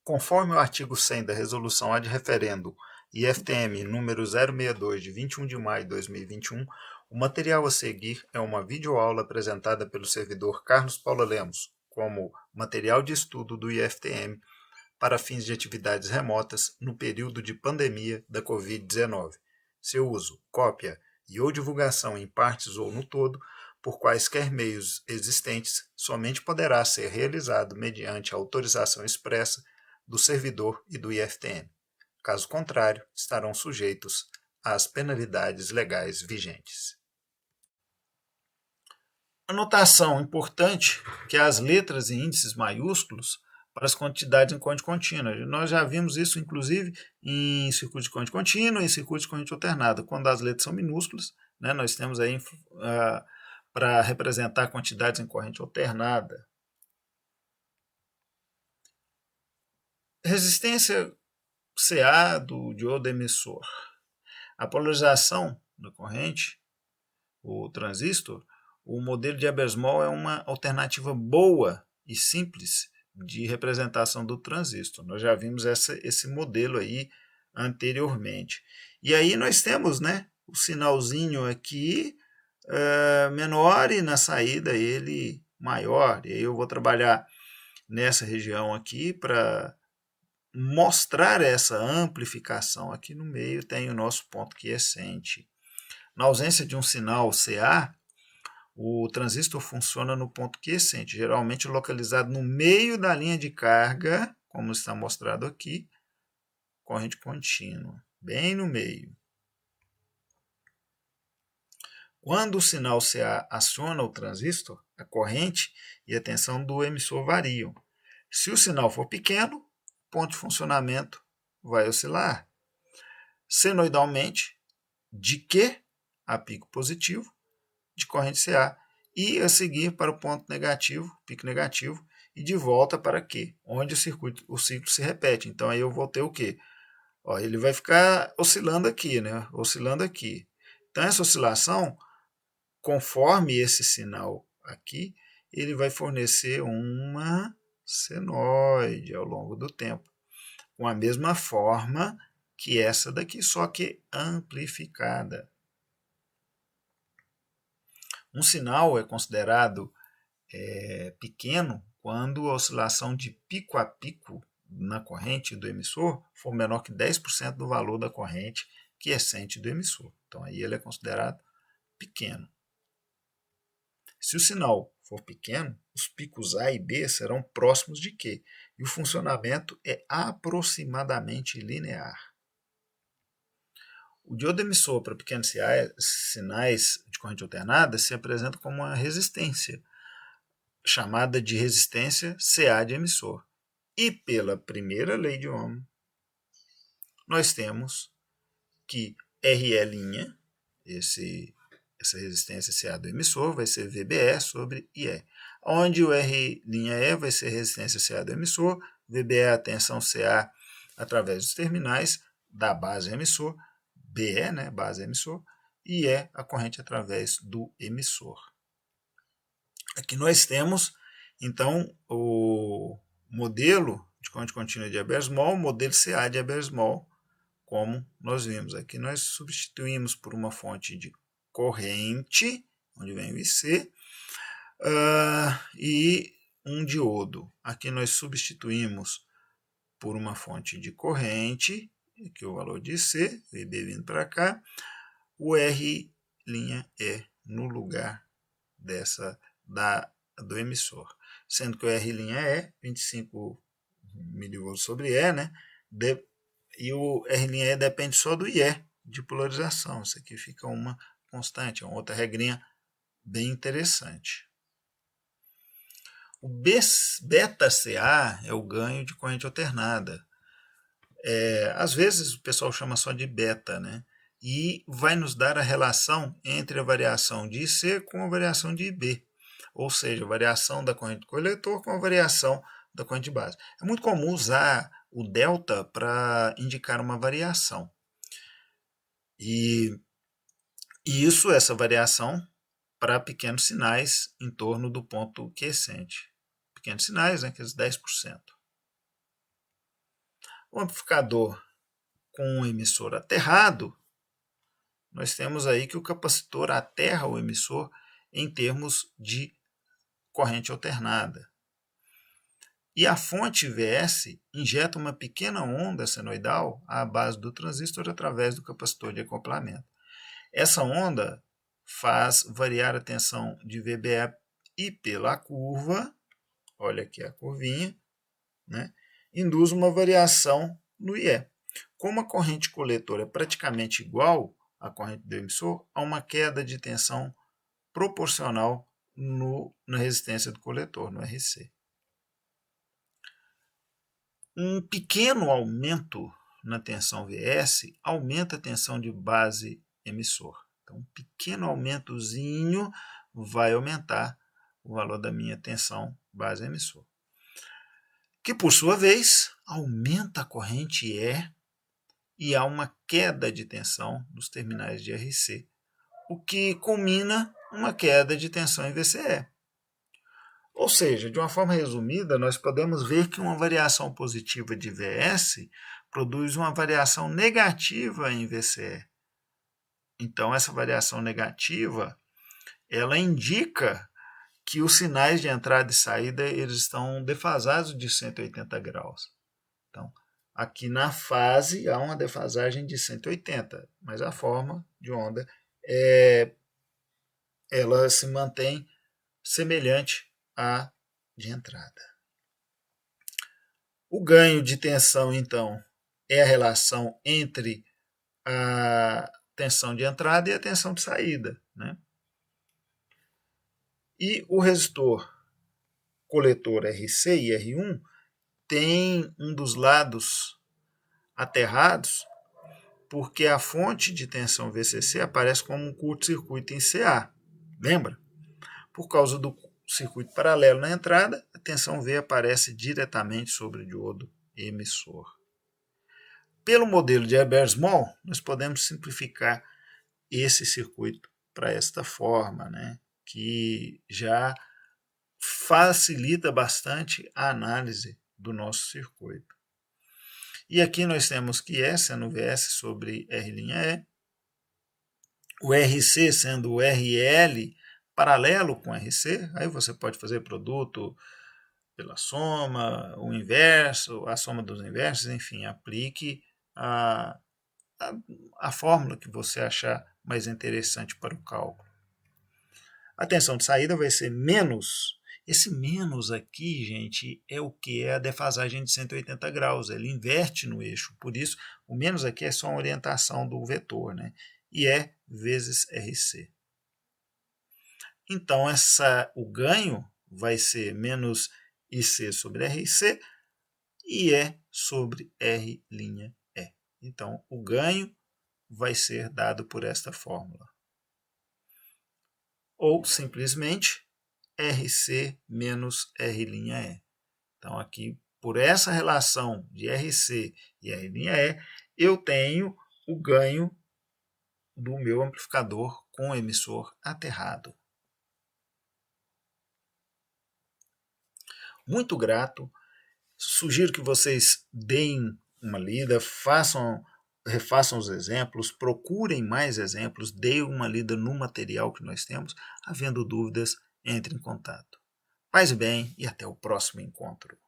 Conforme o artigo 100 da Resolução ad referendo IFTM número 062, de 21 de maio de 2021, o material a seguir é uma videoaula apresentada pelo servidor Carlos Paula Lemos como material de estudo do IFTM para fins de atividades remotas no período de pandemia da Covid-19. Seu uso, cópia e ou divulgação em partes ou no todo, por quaisquer meios existentes, somente poderá ser realizado mediante autorização expressa do servidor e do IFTM. Caso contrário, estarão sujeitos às penalidades legais vigentes. Anotação importante que as letras e índices maiúsculos para as quantidades em corrente contínua. Nós já vimos isso, inclusive, em circuito de corrente contínua e em circuito de corrente alternada. Quando as letras são minúsculas, né, nós temos aí para representar quantidades em corrente alternada. Resistência CA do diodo emissor. A polarização da corrente, o transistor, o modelo de Haber-Small é uma alternativa boa e simples de representação do transistor. Nós já vimos esse modelo aí anteriormente. E aí nós temos, né, o sinalzinho aqui menor e na saída ele maior. E aí eu vou trabalhar nessa região aqui para mostrar essa amplificação. Aqui no meio tem o nosso ponto quiescente. Na ausência de um sinal CA, o transistor funciona no ponto quiescente, geralmente localizado no meio da linha de carga, como está mostrado aqui, corrente contínua, bem no meio. Quando o sinal CA aciona o transistor, a corrente e a tensão do emissor variam. Se o sinal for pequeno, o ponto de funcionamento vai oscilar senoidalmente de Q a pico positivo de corrente CA e a seguir para o ponto negativo, pico negativo, e de volta para Q, onde o ciclo se repete. Então aí eu vou ter o quê? Ele vai ficar oscilando aqui, né? Oscilando aqui. Então essa oscilação, conforme esse sinal aqui, ele vai fornecer uma senoide ao longo do tempo, com a mesma forma que essa daqui, só que amplificada. Um sinal é considerado pequeno quando a oscilação de pico a pico na corrente do emissor for menor que 10% do valor da corrente quiescente do emissor. Então aí ele é considerado pequeno. Se o sinal for pequeno, os picos A e B serão próximos de Q e o funcionamento é aproximadamente linear. O diodo emissor para pequenos sinais de corrente alternada se apresenta como uma resistência, chamada de resistência CA de emissor. E pela primeira lei de Ohm, nós temos que RE', essa resistência CA do emissor, vai ser VBE sobre IE. Onde o R'E vai ser resistência CA do emissor, VBE é a tensão CA através dos terminais da base emissor, BE, né, base emissor, e E a corrente através do emissor. Aqui nós temos, então, o modelo de corrente contínua de Haber-Small, o modelo CA de Haber-Small, como nós vimos. Aqui nós substituímos por uma fonte de corrente, onde vem o IC, e um diodo. Aqui nós substituímos por uma fonte de corrente, aqui o valor de IC, VB vindo para cá, o R'E no lugar do emissor. Sendo que o R'E é 25 mV sobre E, né? E o R'E depende só do IE de polarização. Isso aqui fica uma constante, é uma outra regrinha bem interessante. O beta-CA é o ganho de corrente alternada. Às vezes o pessoal chama só de beta, né? E vai nos dar a relação entre a variação de IC com a variação de IB, ou seja, a variação da corrente do coletor com a variação da corrente de base. É muito comum usar o delta para indicar uma variação. E essa variação para pequenos sinais em torno do ponto quiescente. Pequenos sinais, né, aqueles 10%. O amplificador com um emissor aterrado, nós temos aí que o capacitor aterra o emissor em termos de corrente alternada. E a fonte IVS injeta uma pequena onda senoidal à base do transistor através do capacitor de acoplamento. Essa onda faz variar a tensão de VBE e pela curva, olha aqui a curvinha, né, induz uma variação no IE. Como a corrente coletora é praticamente igual à corrente do emissor, há uma queda de tensão proporcional na resistência do coletor, no RC. Um pequeno aumento na tensão VS aumenta a tensão de base emissor. Então, um pequeno aumentozinho vai aumentar o valor da minha tensão base emissor, que por sua vez aumenta a corrente E e há uma queda de tensão nos terminais de RC, o que culmina uma queda de tensão em VCE. Ou seja, de uma forma resumida, nós podemos ver que uma variação positiva de VS produz uma variação negativa em VCE. Então, essa variação negativa, ela indica que os sinais de entrada e saída eles estão defasados de 180 graus. Então, aqui na fase há uma defasagem de 180, mas a forma de onda ela se mantém semelhante à de entrada. O ganho de tensão, então, é a relação entre a tensão de entrada e a tensão de saída, né? E o resistor coletor RC e R1 tem um dos lados aterrados porque a fonte de tensão VCC aparece como um curto-circuito em CA. Lembra? Por causa do circuito paralelo na entrada, a tensão V aparece diretamente sobre o diodo emissor. Pelo modelo de Hebers-Moll, nós podemos simplificar esse circuito para esta forma, né, que já facilita bastante a análise do nosso circuito. E aqui nós temos que E sendo VS sobre R'E, o RC sendo o RL paralelo com RC, aí você pode fazer produto pela soma, o inverso, a soma dos inversos, enfim, aplique a fórmula que você achar mais interessante para o cálculo. A tensão de saída vai ser menos. Esse menos aqui, gente, é o que? É a defasagem de 180 graus. Ele inverte no eixo. Por isso, o menos aqui é só uma orientação do vetor, né? E é vezes RC. Então, o ganho vai ser menos IC sobre RC e E sobre R'. Então, o ganho vai ser dado por esta fórmula. Ou, simplesmente, RC menos R'. Então, aqui, por essa relação de RC e R', eu tenho o ganho do meu amplificador com o emissor aterrado. Muito grato. Sugiro que vocês deem uma lida, refaçam os exemplos, procurem mais exemplos, deem uma lida no material que nós temos. Havendo dúvidas, entre em contato. Paz e bem e até o próximo encontro.